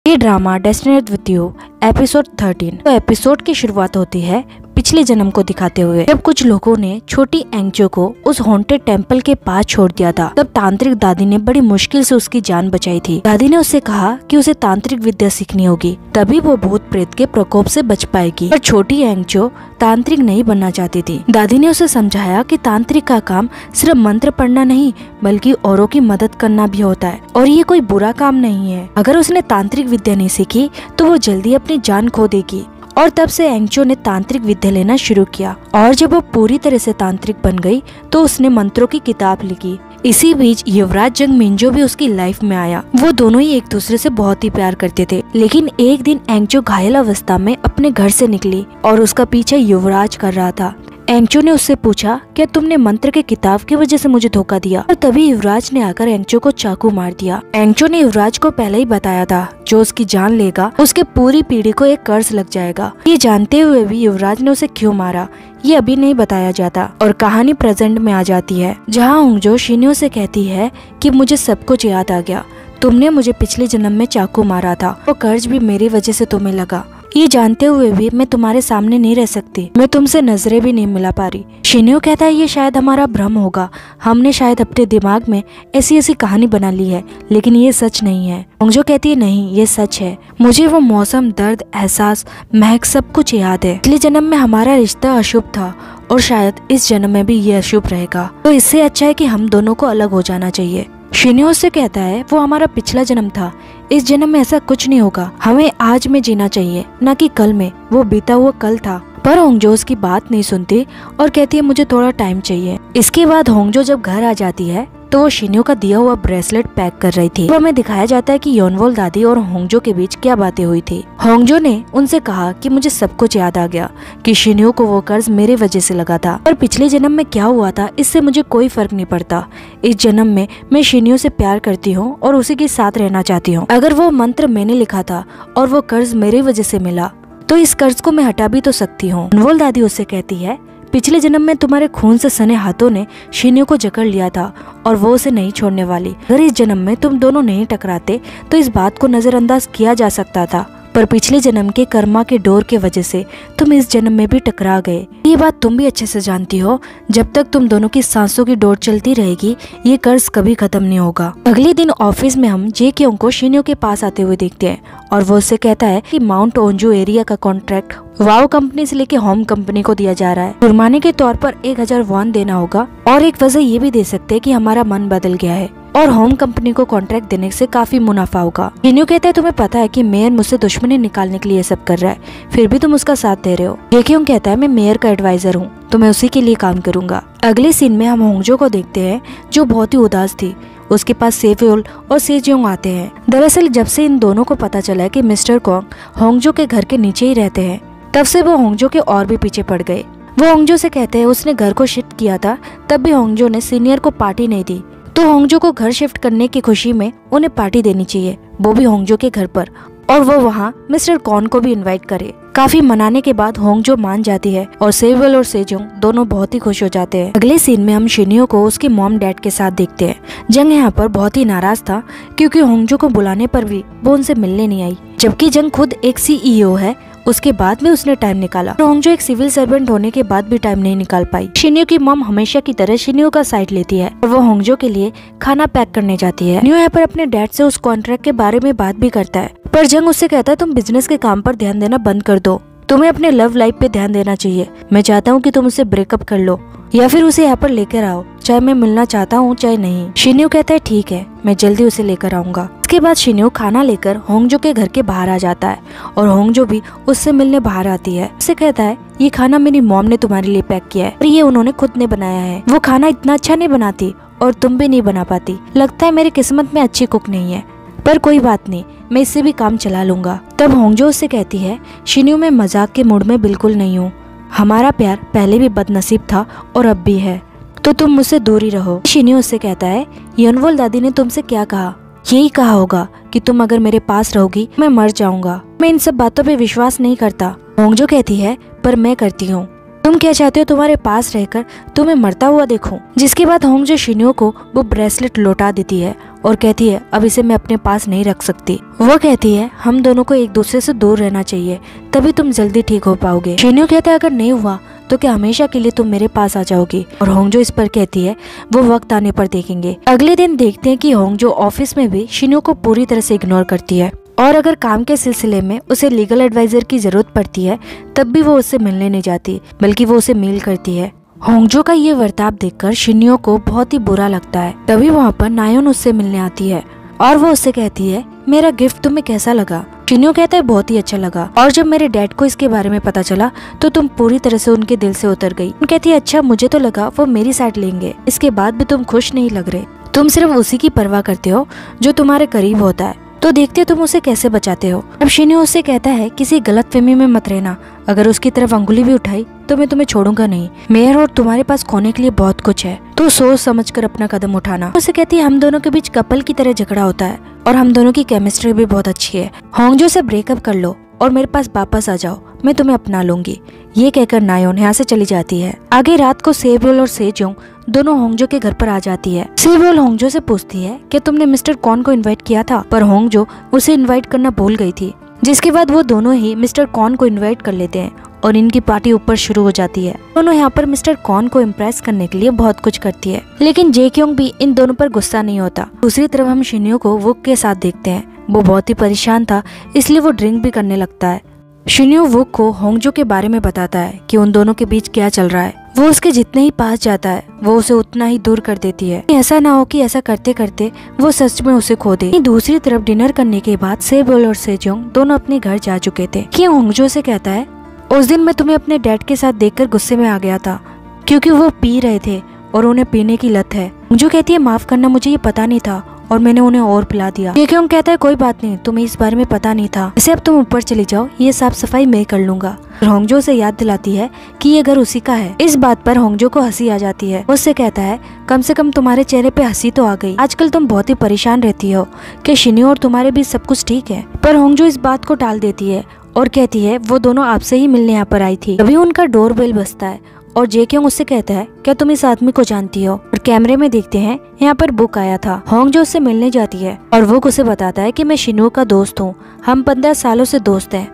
ये drama डेस्टिनेड with you episode 13। तो episode की शुरुआत होती है पिछले जन्म को दिखाते हुए, जब कुछ लोगों ने छोटी एंगजो को उस हॉन्टेड टेम्पल के पास छोड़ दिया था। तब तांत्रिक दादी ने बड़ी मुश्किल से उसकी जान बचाई थी। दादी ने उससे कहा कि उसे तांत्रिक विद्या सीखनी होगी, तभी वो भूत प्रेत के प्रकोप से बच पाएगी। पर छोटी एंगजो तांत्रिक नहीं बनना चाहती थी। दादी ने उसे समझाया कि तांत्रिक का काम सिर्फ मंत्र पढ़ना नहीं बल्कि औरों की मदद करना भी होता है, और ये कोई बुरा काम नहीं है। अगर उसने तांत्रिक विद्या नहीं सीखी तो वो जल्दी अपनी जान खो देगी। और तब से एंगजो ने तांत्रिक विद्या लेना शुरू किया, और जब वो पूरी तरह से तांत्रिक बन गई तो उसने मंत्रों की किताब लिखी। इसी बीच युवराज जंग मिंजो भी उसकी लाइफ में आया। वो दोनों ही एक दूसरे से बहुत ही प्यार करते थे। लेकिन एक दिन एंगजो घायल अवस्था में अपने घर से निकली और उसका पीछा युवराज कर रहा था। एंगजो ने उससे पूछा, क्या तुमने मंत्र के किताब की वजह से मुझे धोखा दिया? और तभी युवराज ने आकर एंगजो को चाकू मार दिया। एंगजो ने युवराज को पहले ही बताया था, जो उसकी जान लेगा उसके पूरी पीढ़ी को एक कर्ज लग जाएगा। ये जानते हुए भी युवराज ने उसे क्यों मारा ये अभी नहीं बताया जाता, और कहानी प्रेजेंट में आ जाती है, जहाँ एंगजो शिन्यो से कहती है कि मुझे सब कुछ याद आ गया। तुमने मुझे पिछले जन्म में चाकू मारा था, वो कर्ज भी मेरी वजह से तुम्हें लगा। ये जानते हुए भी मैं तुम्हारे सामने नहीं रह सकती, मैं तुमसे नजरें भी नहीं मिला पा रही। शिन्यो कहता है ये शायद हमारा भ्रम होगा, हमने शायद अपने दिमाग में ऐसी ऐसी कहानी बना ली है, लेकिन ये सच नहीं है। एंगजो कहती है नहीं, ये सच है। मुझे वो मौसम, दर्द, एहसास, महक सब कुछ याद है। पिछले जन्म में हमारा रिश्ता अशुभ था और शायद इस जन्म में भी ये अशुभ रहेगा, तो इससे अच्छा है कि हम दोनों को अलग हो जाना चाहिए। शिन्यो से कहता है वो हमारा पिछला जन्म था, इस जन्म में ऐसा कुछ नहीं होगा, हमें आज में जीना चाहिए न कि कल में, वो बीता हुआ कल था। पर एंगजो उसकी बात नहीं सुनती और कहती है मुझे थोड़ा टाइम चाहिए। इसके बाद एंगजो जब घर आ जाती है तो वो शिन्यो का दिया हुआ ब्रेसलेट पैक कर रही थी। तो हमें दिखाया जाता है कि योनवोल दादी और एंगजो के बीच क्या बातें हुई थी। एंगजो ने उनसे कहा कि मुझे सब कुछ याद आ गया कि शिन्यो को वो कर्ज मेरे वजह से लगा था, और पिछले जन्म में क्या हुआ था इससे मुझे कोई फर्क नहीं पड़ता। इस जन्म में मैं शिन्यो से प्यार करती हूँ और उसी के साथ रहना चाहती हूँ। अगर वो मंत्र मैंने लिखा था और वो कर्ज मेरी वजह से मिला तो इस कर्ज को मैं हटा भी तो सकती हूँ। योनवोल दादी उससे कहती है पिछले जन्म में तुम्हारे खून से सने हाथों ने शिन्यो को जकड़ लिया था और वो उसे नहीं छोड़ने वाली। अगर इस जन्म में तुम दोनों नहीं टकराते तो इस बात को नजरअंदाज किया जा सकता था, पर पिछले जन्म के कर्मा के डोर के वजह से तुम इस जन्म में भी टकरा गए। ये बात तुम भी अच्छे से जानती हो, जब तक तुम दोनों की सांसों की डोर चलती रहेगी ये कर्ज कभी खत्म नहीं होगा। अगले दिन ऑफिस में हम जे क्यों को शिन्यो के पास आते हुए देखते हैं, और वो उससे कहता है कि माउंट ओंजू एरिया का कॉन्ट्रैक्ट वाओ कंपनी से लेके होम कंपनी को दिया जा रहा है। जुर्माने के तौर पर 1000 वॉन देना होगा, और एक वजह ये भी दे सकते हैं कि हमारा मन बदल गया है और होम कंपनी को कॉन्ट्रैक्ट देने से काफी मुनाफा होगा। शिन्यो कहता है तुम्हें पता है कि मेयर मुझसे दुश्मनी निकालने के लिए ये सब कर रहा है, फिर भी तुम उसका साथ दे रहे हो। जे क्यों कहता है मैं मेयर का एडवाइजर हूँ तो मैं उसी के लिए काम करूंगा। अगले सीन में हम एंगजो को देखते हैं जो बहुत ही उदास थी। उसके पास सेव्योल और सेजियोंग आते हैं। दरअसल जब से इन दोनों को पता चला है कि मिस्टर कॉन्ग एंगजो के घर के नीचे ही रहते हैं, तब से वो एंगजो के और भी पीछे पड़ गए। वो एंगजो से कहते हैं उसने घर को शिफ्ट किया था, तब भी एंगजो ने सीनियर को पार्टी नहीं दी, तो एंगजो को घर शिफ्ट करने की खुशी में उन्हें पार्टी देनी चाहिए, वो भी एंगजो के घर पर, और वो वहाँ मिस्टर कॉन को भी इनवाइट करे। काफी मनाने के बाद एंगजो मान जाती है और सेव्योल और सेजोंग दोनों बहुत ही खुश हो जाते हैं। अगले सीन में हम शिन्यो को उसके मॉम डैड के साथ देखते हैं। जंग यहाँ पर बहुत ही नाराज था क्योंकि एंगजो को बुलाने पर भी वो उनसे मिलने नहीं आई, जबकि जंग खुद एक CEO है, उसके बाद में उसने टाइम निकाला। एंगजो एक सिविल सर्वेंट होने के बाद भी टाइम नहीं निकाल पाई। शिन्यो की मॉम हमेशा की तरह शिन्यो का साइड लेती है और वो एंगजो के लिए खाना पैक करने जाती है। शिन्यो यहाँ पर अपने डैड से उस कॉन्ट्रैक्ट के बारे में बात भी करता है, पर जंग उससे कहता है तुम बिजनेस के काम पर ध्यान देना बंद कर दो, तुम्हें अपने लव लाइफ पे ध्यान देना चाहिए। मैं चाहता हूँ कि तुम उससे ब्रेकअप कर लो या फिर उसे यहाँ पर लेकर आओ, चाहे मैं मिलना चाहता हूँ चाहे नहीं। शिन्यो कहता है ठीक है, मैं जल्दी उसे लेकर आऊंगा। इसके बाद शिन्यो खाना लेकर एंगजो के घर के बाहर आ जाता है और एंगजो भी उससे मिलने बाहर आती है। उससे कहता है ये खाना मेरी मॉम ने तुम्हारे लिए पैक किया है और ये उन्होंने खुद ने बनाया है। वो खाना इतना अच्छा नहीं बनाती और तुम भी नहीं बना पाती, लगता है मेरी किस्मत में अच्छी कुक नहीं है, पर कोई बात नहीं, मैं इससे भी काम चला लूंगा। तब एंगजो उससे कहती है शिन्यो मैं मजाक के मूड में बिल्कुल नहीं हूँ, हमारा प्यार पहले भी बदनसीब था और अब भी है, तो तुम मुझसे दूर ही रहो। शिन्यो उससे कहता है योनवोल दादी ने तुमसे क्या कहा? यही कहा होगा कि तुम अगर मेरे पास रहोगी मैं मर जाऊंगा। मैं इन सब बातों पे विश्वास नहीं करता। एंगजो कहती है पर मैं करती हूँ, तुम क्या चाहते हो तुम्हारे पास रहकर तुम्हें मरता हुआ देखूं? जिसके बाद एंगजो शिन्यो को वो ब्रेसलेट लौटा देती है और कहती है अब इसे मैं अपने पास नहीं रख सकती। वो कहती है हम दोनों को एक दूसरे से दूर रहना चाहिए, तभी तुम जल्दी ठीक हो पाओगे। शिन्यो कहता है अगर नहीं हुआ तो क्या हमेशा के लिए तुम मेरे पास आ जाओगी? और होंगजो इस पर कहती है वो वक्त आने पर देखेंगे। अगले दिन देखते हैं कि होंगजो ऑफिस में भी शिन्यो को पूरी तरह से इग्नोर करती है और अगर काम के सिलसिले में उसे लीगल एडवाइजर की जरूरत पड़ती है तब भी वो उससे मिलने नहीं जाती, बल्कि वो उसे मेल करती है। होंगजो का ये बर्ताव देखकर शिन्यो को बहुत ही बुरा लगता है। तभी वहाँ पर नायोन उससे मिलने आती है और वो उससे कहती है मेरा गिफ्ट तुम्हें कैसा लगा? शिन्यो कहता है बहुत ही अच्छा लगा, और जब मेरे डैड को इसके बारे में पता चला तो तुम पूरी तरह से उनके दिल से उतर गई। कहती है अच्छा मुझे तो लगा वो मेरी साइड लेंगे, इसके बाद भी तुम खुश नहीं लग रहे। तुम सिर्फ उसी की परवाह करते हो जो तुम्हारे करीब होता है, तो देखते तुम उसे कैसे बचाते हो। अब शिन्यो उससे कहता है किसी गलतफहमी में मत रहना, अगर उसकी तरफ अंगुली भी उठाई तो मैं तुम्हें छोड़ूंगा नहीं। मेयर और तुम्हारे पास खोने के लिए बहुत कुछ है, तो सोच समझकर अपना कदम उठाना। उसे कहती है हम दोनों के बीच कपल की तरह झगड़ा होता है और हम दोनों की केमिस्ट्री भी बहुत अच्छी है। होंगजो से ब्रेकअप कर लो और मेरे पास वापस आ जाओ, मैं तुम्हें अपना लूंगी। ये कहकर नायोन यहाँ से चली जाती है। आगे रात को सेब्योल और सेजोंग दोनों होंगजो के घर पर आ जाती है। सेब्योल होंगजो से पूछती है कि तुमने मिस्टर कॉन को इनवाइट किया था, पर होंगजो उसे इनवाइट करना भूल गई थी। जिसके बाद वो दोनों ही मिस्टर कॉन को इनवाइट कर लेते हैं और इनकी पार्टी ऊपर शुरू हो जाती है। दोनों यहाँ पर मिस्टर कॉन को इम्प्रेस करने के लिए बहुत कुछ करती है, लेकिन जेक्योंग भी इन दोनों पर गुस्सा नहीं होता। दूसरी तरफ हम शिन्यो को वुक के साथ देखते हैं। वो बहुत ही परेशान था, इसलिए वो ड्रिंक भी करने लगता है। शिन्यो वुक को होंगजो के बारे में बताता है कि उन दोनों के बीच क्या चल रहा है। वो उसके जितने ही पास जाता है वो उसे उतना ही दूर कर देती है। ऐसा ना हो कि ऐसा करते करते वो सच में उसे खो दे। दूसरी तरफ डिनर करने के बाद सेब्योल और सेजोंग दोनों अपने घर जा चुके थे कि होंगजो से कहता है उस दिन मैं तुम्हें अपने डैड के साथ देखकर गुस्से में आ गया था, क्योंकि वो पी रहे थे और उन्हें पीने की लत है। होंगजो कहती है माफ करना, मुझे ये पता नहीं था और मैंने उन्हें और पिला दिया। जेक्योंग कहता है कोई बात नहीं, तुम्हें इस बारे में पता नहीं था, इसे अब तुम ऊपर चली जाओ, ये साफ सफाई मैं कर लूंगा। होंगजो से याद दिलाती है कि ये घर उसी का है। इस बात पर होंगजो को हंसी आ जाती है। उससे कहता है कम से कम तुम्हारे चेहरे पे हंसी तो आ गई, आजकल तुम बहुत ही परेशान रहती हो कि शिन्यो और तुम्हारे बीच सब कुछ ठीक है। पर होंगजो इस बात को टाल देती है और कहती है वो दोनों आपसे ही मिलने यहाँ पर आई थी। तभी उनका डोरबेल बजता है और जेक्योंग उससे कहता है क्या तुम इस आदमी को जानती हो? और कैमरे में देखते हैं यहाँ पर बुक आया था। होंगजो उससे मिलने जाती है और वो उसे बताता है कि मैं शिन्यो का दोस्त हूँ, हम 15 सालों से दोस्त हैं।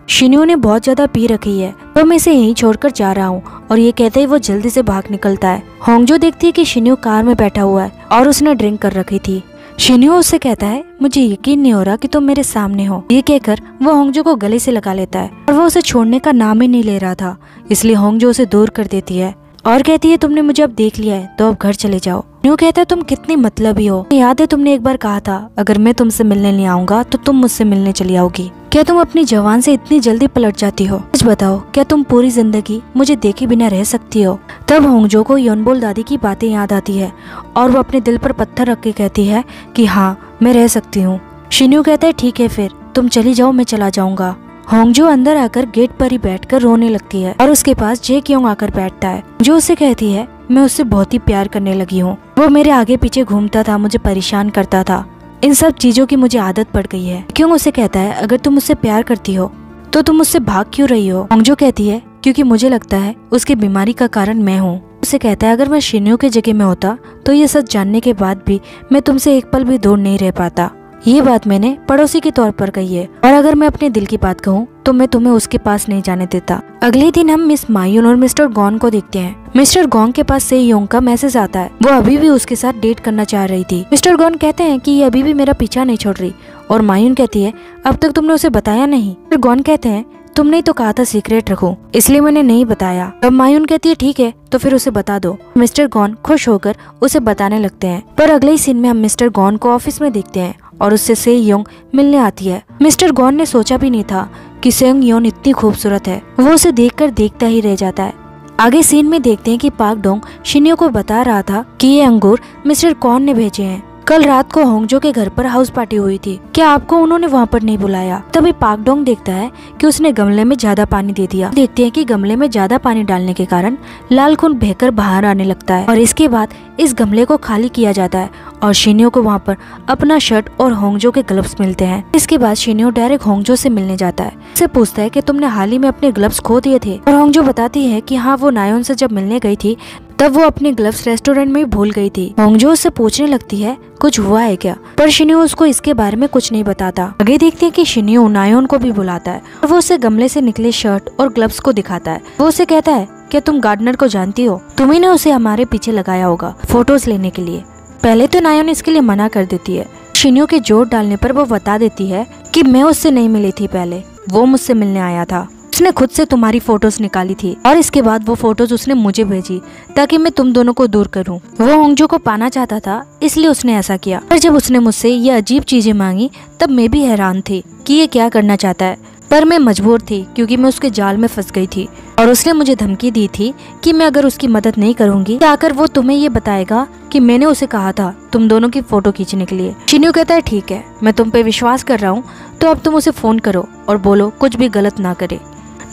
शिन्यो ने बहुत ज्यादा पी रखी है तो मैं इसे यहीं छोड़कर जा रहा हूँ, और ये कहते ही वो जल्दी से भाग निकलता है। होंगजो देखती है कि शिन्यो कार में बैठा हुआ है और उसने ड्रिंक कर रखी थी। शिन्यो उससे कहता है मुझे यकीन नहीं हो रहा कि तुम मेरे सामने हो। ये कहकर वो होंगजो को गले से लगा लेता है और वो उसे छोड़ने का नाम ही नहीं ले रहा था, इसलिए होंगजो उसे दूर कर देती है और कहती है तुमने मुझे अब देख लिया है तो अब घर चले जाओ। शिन्यो कहता है तुम कितनी मतलबी हो, याद है तुमने एक बार कहा था अगर मैं तुमसे मिलने नहीं आऊंगा तो तुम मुझसे मिलने चली आओगी। क्या तुम अपनी जवान से इतनी जल्दी पलट जाती हो? सच बताओ, क्या तुम पूरी जिंदगी मुझे देखे बिना रह सकती हो? तब होंगजो को योनबोल दादी की बातें याद आती है और वो अपने दिल पर पत्थर रख के कहती है कि हाँ मैं रह सकती हूँ। शिन्यो कहता है ठीक है फिर तुम चली जाओ, मैं चला जाऊंगा। होंगजो अंदर आकर गेट पर ही बैठकर रोने लगती है और उसके पास जेक्योंग आकर बैठता है जो उससे कहती है मैं उससे बहुत ही प्यार करने लगी हूँ, वो मेरे आगे पीछे घूमता था, मुझे परेशान करता था, इन सब चीजों की मुझे आदत पड़ गई है। क्यों उसे कहता है अगर तुम मुझसे प्यार करती हो तो तुम मुझसे भाग क्यों रही हो? होंगजो कहती है क्योंकि मुझे लगता है उसकी बीमारी का कारण मैं हूँ। उसे कहता है अगर मैं शिन्यो के जगह में होता तो ये सच जानने के बाद भी मैं तुमसे एक पल भी दूर नहीं रह पाता। ये बात मैंने पड़ोसी के तौर पर कही है, और अगर मैं अपने दिल की बात कहूँ तो मैं तुम्हें उसके पास नहीं जाने देता। अगले दिन हम मिस मायून और मिस्टर गॉन को देखते हैं। मिस्टर गॉन के पास से योंग का मैसेज आता है, वो अभी भी उसके साथ डेट करना चाह रही थी। मिस्टर गॉन कहते हैं कि ये अभी भी मेरा पीछा नहीं छोड़ रही, और मायून कहती है अब तक तुमने उसे बताया नहीं। मिस्टर गॉन कहते हैं तुमने ही तो कहा था सीक्रेट रखो, इसलिए मैंने नहीं बताया। अब मायून कहती है ठीक है तो फिर उसे बता दो। मिस्टर गॉन खुश होकर उसे बताने लगते हैं, पर अगले ही सीन में हम मिस्टर गॉन को ऑफिस में देखते हैं और उससे से योंग मिलने आती है। मिस्टर गॉन ने सोचा भी नहीं था कि सेंग योन इतनी खूबसूरत है, वो उसे देखकर देखता ही रह जाता है। आगे सीन में देखते हैं कि पाक डोंग शिन्यो को बता रहा था कि ये अंगूर मिस्टर कॉन ने भेजे हैं। कल रात को होंगजो के घर पर हाउस पार्टी हुई थी, क्या आपको उन्होंने वहाँ पर नहीं बुलाया? तभी पाक डोंग देखता है कि उसने गमले में ज्यादा पानी दे दिया। देखते हैं कि गमले में ज्यादा पानी डालने के कारण लाल खून बहकर बाहर आने लगता है, और इसके बाद इस गमले को खाली किया जाता है और शिन्यो को वहाँ पर अपना शर्ट और होंगजो के ग्लव्स मिलते हैं। इसके बाद शिन्यो डायरेक्ट होंगजो से मिलने जाता है, से पूछता है कि तुमने हाल ही में अपने ग्लव्स खो दिए थे। और होंगजो बताती है कि हाँ, वो नायोन से जब मिलने गई थी तब वो अपने ग्लव्स रेस्टोरेंट में भूल गई थी। होंगजो उससे पूछने लगती है कुछ हुआ है क्या, पर शिन्यो उसको इसके बारे में कुछ नहीं बताता। आगे देखते हैं कि शिन्यो नायोन को भी बुलाता है और वो उसे गमले से निकले शर्ट और ग्लव्स को दिखाता है। वो उसे कहता है क्या तुम गार्डनर को जानती हो, तुम्ही ने उसे हमारे पीछे लगाया होगा फोटोज लेने के लिए। पहले तो नायोन इसके लिए मना कर देती है। शिन्यो के जोर डालने पर वो बता देती है कि मैं उससे नहीं मिली थी, पहले वो मुझसे मिलने आया था, उसने खुद से तुम्हारी फोटोज निकाली थी और इसके बाद वो फोटोज उसने मुझे भेजी ताकि मैं तुम दोनों को दूर करूं। वो होंगजो को पाना चाहता था इसलिए उसने ऐसा किया। पर जब उसने मुझसे ये अजीब चीजें मांगी तब मैं भी हैरान थी कि ये क्या करना चाहता है, पर मैं मजबूर थी क्योंकि मैं उसके जाल में फंस गई थी और उसने मुझे धमकी दी थी कि मैं अगर उसकी मदद नहीं करूंगी तो आकर वो तुम्हें ये बताएगा कि मैंने उसे कहा था तुम दोनों की फोटो खींचने के लिए। शिन्यो कहता है ठीक है, मैं तुम पे विश्वास कर रहा हूँ, तो अब तुम उसे फोन करो और बोलो कुछ भी गलत ना करे,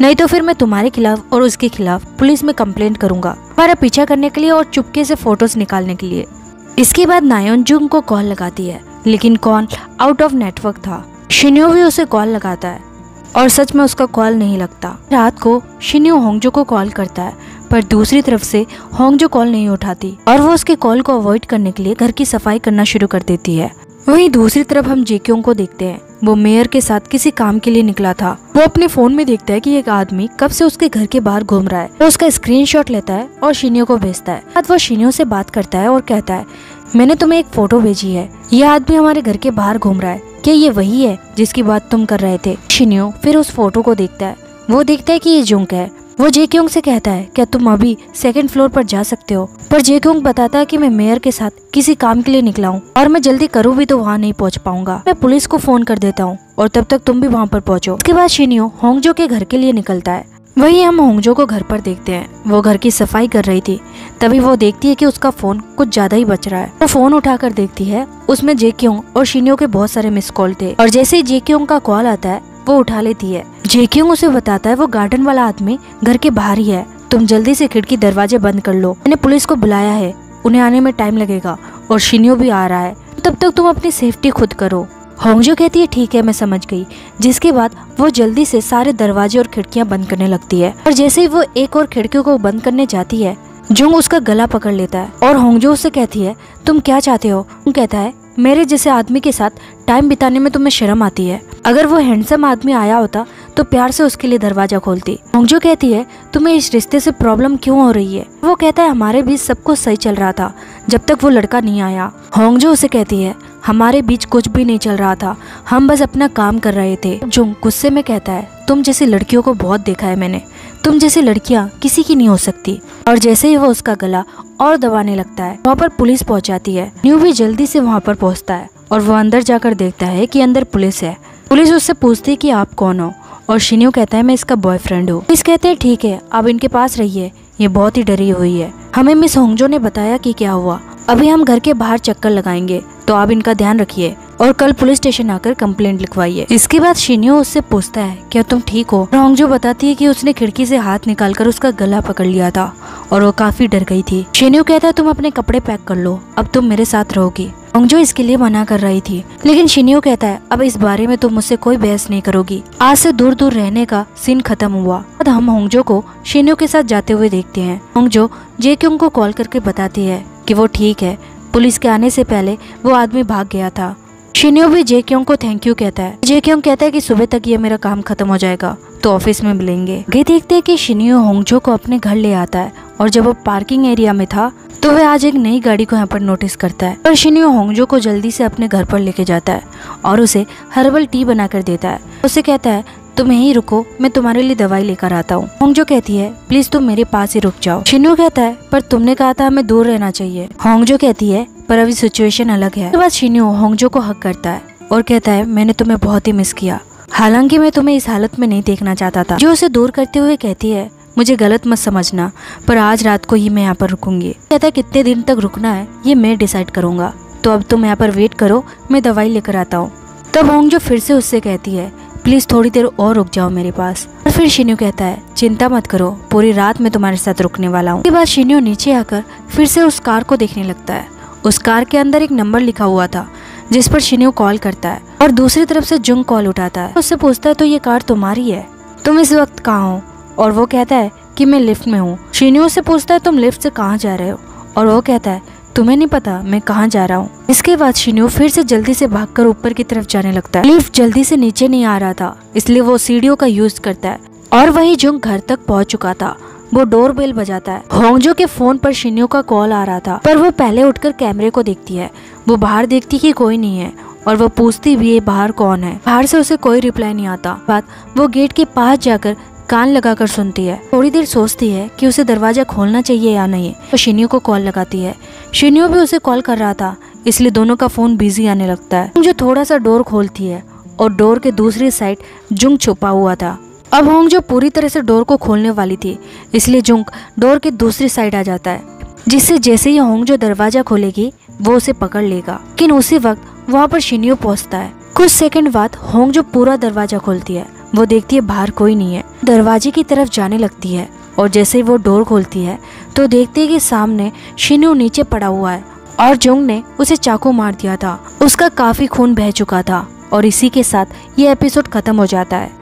नहीं तो फिर मैं तुम्हारे खिलाफ और उसके खिलाफ पुलिस में कंप्लेंट करूंगा हमारा पीछा करने के लिए और चुपके से फोटोज निकालने के लिए। इसके बाद नायोन जुंग को कॉल लगाती है, लेकिन कॉल आउट ऑफ नेटवर्क था। शिन्यो भी उसे कॉल लगाता है और सच में उसका कॉल नहीं लगता। रात को शिन्यो होंगजो को कॉल करता है, पर दूसरी तरफ से होंगजो कॉल नहीं उठाती और वो उसके कॉल को अवॉइड करने के लिए घर की सफाई करना शुरू कर देती है। वहीं दूसरी तरफ हम जेक्योंग को देखते हैं। वो मेयर के साथ किसी काम के लिए निकला था। वो अपने फोन में देखता है कि एक आदमी कब से उसके घर के बाहर घूम रहा है। वो उसका स्क्रीनशॉट लेता है और शिन्यो को भेजता है। बाद वो शिन्यो से बात करता है और कहता है मैंने तुम्हें एक फोटो भेजी है, यह आदमी हमारे घर के बाहर घूम रहा है, क्या ये वही है जिसकी बात तुम कर रहे थे। शिन्यो फिर उस फोटो को देखता है। वो देखता है कि ये जुंग है। वो जेक्योंग से कहता है क्या तुम अभी सेकंड फ्लोर पर जा सकते हो, पर जेक्योंग बताता है कि मैं मेयर के साथ किसी काम के लिए निकला हूँ और मैं जल्दी करूँ भी तो वहाँ नहीं पहुँच पाऊंगा, मैं पुलिस को फोन कर देता हूँ और तब तक तुम भी वहाँ पर पहुँचो। उसके बाद शिन्यो होंगजो के घर के लिए निकलता है। वही हम होंगजो को घर पर देखते हैं। वो घर की सफाई कर रही थी, तभी वो देखती है कि उसका फोन कुछ ज्यादा ही बच रहा है। वो फोन उठाकर देखती है, उसमें जेक्योंग और शिन्यो के बहुत सारे मिस कॉल थे और जैसे ही जेक्योंग का कॉल आता है वो उठा लेती है। जेक्योंग उसे बताता है वो गार्डन वाला आदमी घर के बाहर ही है, तुम जल्दी से खिड़की दरवाजे बंद कर लो, मैंने पुलिस को बुलाया है, उन्हें आने में टाइम लगेगा और शिन्यो भी आ रहा है, तब तक तुम अपनी सेफ्टी खुद करो। होंगजो कहती है ठीक है मैं समझ गई, जिसके बाद वो जल्दी से सारे दरवाजे और खिड़कियां बंद करने लगती है। और जैसे ही वो एक और खिड़कियों को बंद करने जाती है, जुंग उसका गला पकड़ लेता है और होंगजो उससे कहती है तुम क्या चाहते हो। वो कहता है मेरे जैसे आदमी के साथ टाइम बिताने में तुम्हें शर्म आती है, अगर वो हैंडसम आदमी आया होता तो प्यार से उसके लिए दरवाजा खोलती। होंगजो कहती है तुम्हें इस रिश्ते से प्रॉब्लम क्यों हो रही है। वो कहता है हमारे बीच सब कुछ सही चल रहा था जब तक वो लड़का नहीं आया। होंगजो उसे कहती है हमारे बीच कुछ भी नहीं चल रहा था, हम बस अपना काम कर रहे थे। जुंग गुस्से में कहता है तुम जैसी लड़कियों को बहुत देखा है मैंने, तुम जैसी लड़कियां किसी की नहीं हो सकती। और जैसे ही वो उसका गला और दबाने लगता है वहाँ पर पुलिस पहुँच जाती है। न्यू भी जल्दी से वहाँ पर पहुँचता है और वो अंदर जाकर देखता है कि अंदर पुलिस है। पुलिस उससे पूछती है कि आप कौन हो और शिन्यो कहता है मैं इसका बॉयफ्रेंड हूँ। पुलिस कहते हैं ठीक है आप इनके पास रहिए, ये बहुत ही डरी हुई है, हमें मिस होंगजो ने बताया कि क्या हुआ, अभी हम घर के बाहर चक्कर लगाएंगे तो आप इनका ध्यान रखिए और कल पुलिस स्टेशन आकर कंप्लेंट लिखवाइए। इसके बाद शिन्यो उससे पूछता है क्या तुम ठीक हो। होंगजो बताती है कि उसने खिड़की से हाथ निकालकर उसका गला पकड़ लिया था और वो काफी डर गई थी। शिन्यो कहता है तुम अपने कपड़े पैक कर लो, अब तुम मेरे साथ रहोगी। होंगजो इसके लिए मना कर रही थी, लेकिन शिन्यो कहता है अब इस बारे में तुम मुझसे कोई बहस नहीं करोगी। आज से दूर दूर रहने का सीन खत्म हुआ। अब हम होंगजो को शिन्यो के साथ जाते हुए देखते हैं। होंगजो जेक्योंग को कॉल करके बताती है कि वो ठीक है, पुलिस के आने से पहले वो आदमी भाग गया था। शिन्यो भी जेक्योंग को थैंक यू कहता है। जेक्योंग कहता है कि सुबह तक ये मेरा काम खत्म हो जाएगा तो ऑफिस में मिलेंगे। आगे देखते हैं कि शिन्यो होंगजो को अपने घर ले आता है और जब वो पार्किंग एरिया में था तो वह आज एक नई गाड़ी को यहाँ पर नोटिस करता है। और शिन्यो होंगजो को जल्दी से अपने घर पर लेके जाता है और उसे हर्बल टी बना कर देता है। उसे कहता है तुम यहीं रुको, मैं तुम्हारे लिए दवाई लेकर आता हूँ। होंगजो कहती है प्लीज तुम मेरे पास ही रुक जाओ। शिन्यो कहता है पर तुमने कहा था हमें दूर रहना चाहिए। होंगजो कहती है पर अभी सिचुएशन अलग है। उसके बाद शिन्यो होंगजो को हक करता है और कहता है मैंने तुम्हें बहुत ही मिस किया, हालांकि मैं तुम्हें इस हालत में नहीं देखना चाहता था। जो उसे दूर करते हुए कहती है मुझे गलत मत समझना, पर आज रात को ही मैं यहाँ पर रुकूंगी। कहता है कितने दिन तक रुकना है ये मैं डिसाइड करूंगा, तो अब तुम यहाँ पर वेट करो, मैं दवाई लेकर आता हूँ। तब होंगजो फिर से उससे कहती है प्लीज थोड़ी देर और रुक जाओ मेरे पास। और फिर शिन्यो कहता है चिंता मत करो, पूरी रात मैं तुम्हारे साथ रुकने वाला हूँ। उसके बाद शिन्यो नीचे आकर फिर से उस कार को देखने लगता है। उस कार के अंदर एक नंबर लिखा हुआ था जिस पर शिन्यो कॉल करता है और दूसरी तरफ से जुंग कॉल उठाता है, उससे पूछता है तो ये कार तुम्हारी है, तुम इस वक्त कहाँ हो? और वो कहता है कि मैं लिफ्ट में हूँ। शिन्यो से पूछता है तुम लिफ्ट से कहाँ जा रहे हो? और वो कहता है तुम्हें नहीं पता मैं कहाँ जा रहा हूँ। इसके बाद शिन्यो फिर से जल्दी से भागकर ऊपर की तरफ जाने लगता है। लिफ्ट जल्दी से नीचे नहीं आ रहा था, इसलिए वो सीढ़ियों का यूज करता है। और वही जुंग घर तक पहुँच चुका था। वो डोर बेल बजाता है। होंगजो के फोन पर शिन्यो का कॉल आ रहा था, पर वो पहले उठकर कैमरे को देखती है। वो बाहर देखती कि कोई नहीं है और वो पूछती भी है बाहर कौन है। बाहर से उसे कोई रिप्लाई नहीं आता। बाद वो गेट के पास जाकर कान लगाकर सुनती है। थोड़ी देर सोचती है कि उसे दरवाजा खोलना चाहिए या नहीं। तो शिन्यो को कॉल लगाती है। शिन्यो भी उसे कॉल कर रहा था, इसलिए दोनों का फोन बिजी आने लगता है। जो थोड़ा सा डोर खोलती है और डोर के दूसरी साइड जुंग छुपा हुआ था। अब होंगजो पूरी तरह से डोर को खोलने वाली थी, इसलिए जुंग डोर के दूसरी साइड आ जाता है, जिससे जैसे ही होंगजो दरवाजा खोलेगी वो उसे पकड़ लेगा। लेकिन उसी वक्त वहाँ पर शिन्यो पहुँचता है। कुछ सेकंड बाद होंगजो पूरा दरवाजा खोलती है। वो देखती है बाहर कोई नहीं है। दरवाजे की तरफ जाने लगती है और जैसे ही वो डोर खोलती है तो देखती है कि सामने शिन्यो नीचे पड़ा हुआ है और जुंग ने उसे चाकू मार दिया था। उसका काफी खून बह चुका था और इसी के साथ ये एपिसोड खत्म हो जाता है।